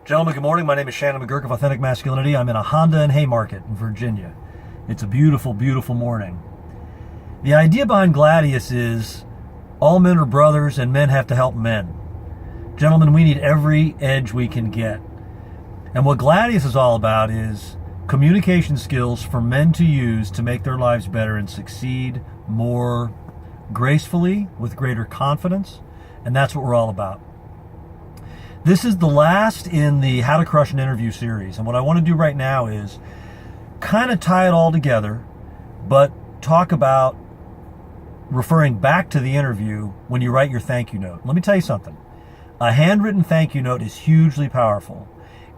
Gentlemen, good morning. My name is Shannon McGurk of Authentic Masculinity. I'm in a Honda in Haymarket in Virginia. It's a beautiful, beautiful morning. The idea behind Gladius is all men are brothers and men have to help men. Gentlemen, we need every edge we can get. And what Gladius is all about is communication skills for men to use to make their lives better and succeed more gracefully with greater confidence. And that's what we're all about. This is the last in the How to Crush an Interview series. And what I want to do right now is kind of tie it all together, but talk about referring back to the interview when you write your thank you note. Let me tell you something. A handwritten thank you note is hugely powerful.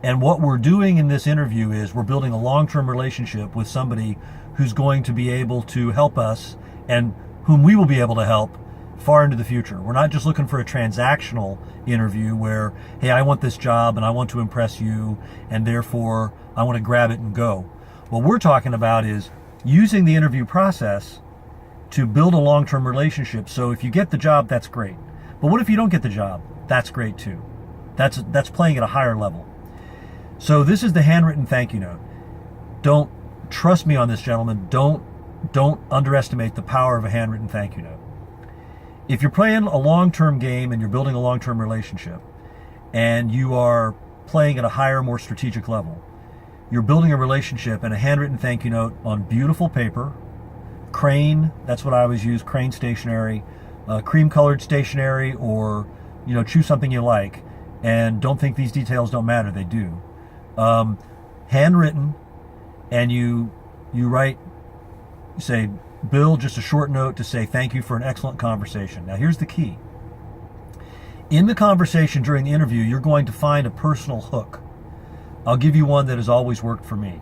And what we're doing in this interview is we're building a long-term relationship with somebody who's going to be able to help us and whom we will be able to help far into the future. We're not just looking for a transactional interview where, hey, I want this job and I want to impress you and therefore I want to grab it and go. What we're talking about is using the interview process to build a long-term relationship. So if you get the job, that's great. But what if you don't get the job? That's great too. That's playing at a higher level. So this is the handwritten thank you note. Don't trust me on this, gentlemen. Don't underestimate the power of a handwritten thank you note. If you're playing a long-term game and you're building a long-term relationship and you are playing at a higher, more strategic level, you're building a relationship and a handwritten thank you note on beautiful paper, Crane, that's what I always use, Crane stationery, cream-colored stationery, or choose something you like. And don't think these details don't matter, they do. Handwritten, and you write, you say, Bill, just a short note to say thank you for an excellent conversation. Now here's the key. In the conversation during the interview, you're going to find a personal hook. I'll give you one that has always worked for me.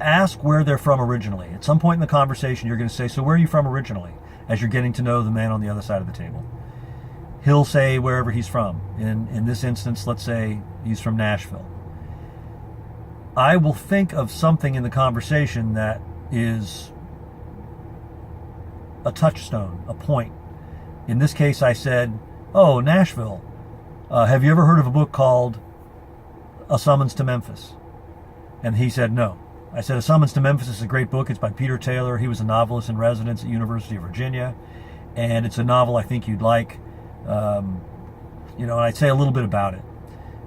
Ask where they're from originally. At some point in the conversation, you're going to say, so where are you from originally? As you're getting to know the man on the other side of the table. He'll say wherever he's from. In this instance, let's say he's from Nashville. I will think of something in the conversation that is a touchstone, a point. In this case, I said, oh, Nashville. Have you ever heard of a book called A Summons to Memphis? And he said, no. I said, A Summons to Memphis is a great book. It's by Peter Taylor. He was a novelist in residence at University of Virginia. And it's a novel I think you'd like. And I'd say a little bit about it.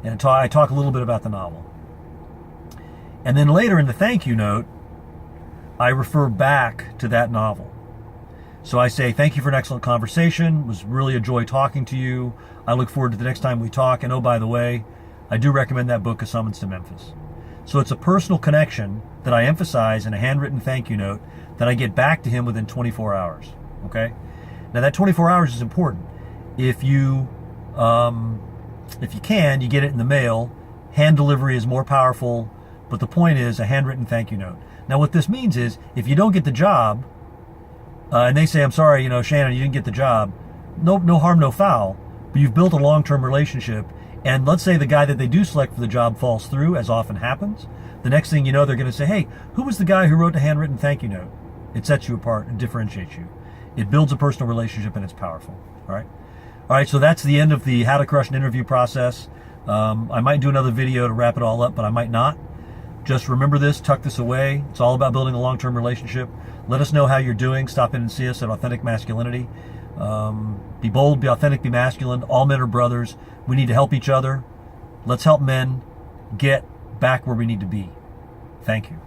And I talk a little bit about the novel. And then later in the thank you note, I refer back to that novel. So I say, thank you for an excellent conversation. It was really a joy talking to you. I look forward to the next time we talk. And oh, by the way, I do recommend that book, A Summons to Memphis. So it's a personal connection that I emphasize in a handwritten thank you note that I get back to him within 24 hours. Okay? Now that 24 hours is important. If you can, you get it in the mail. Hand delivery is more powerful. But the point is a handwritten thank you note. Now what this means is if you don't get the job, and they say, I'm sorry, Shannon, you didn't get the job, no harm, no foul, but you've built a long-term relationship, and let's say the guy that they do select for the job falls through, as often happens, the next thing you know, they're going to say, hey, who was the guy who wrote the handwritten thank you note? It sets you apart and differentiates you. It builds a personal relationship and it's powerful. All right, so that's the end of the How to Crush an Interview process. I might do another video to wrap it all up, but I might not. Just remember this, tuck this away. It's all about building a long-term relationship. Let us know how you're doing. Stop in and see us at Authentic Masculinity. Be bold, be authentic, be masculine. All men are brothers. We need to help each other. Let's help men get back where we need to be. Thank you.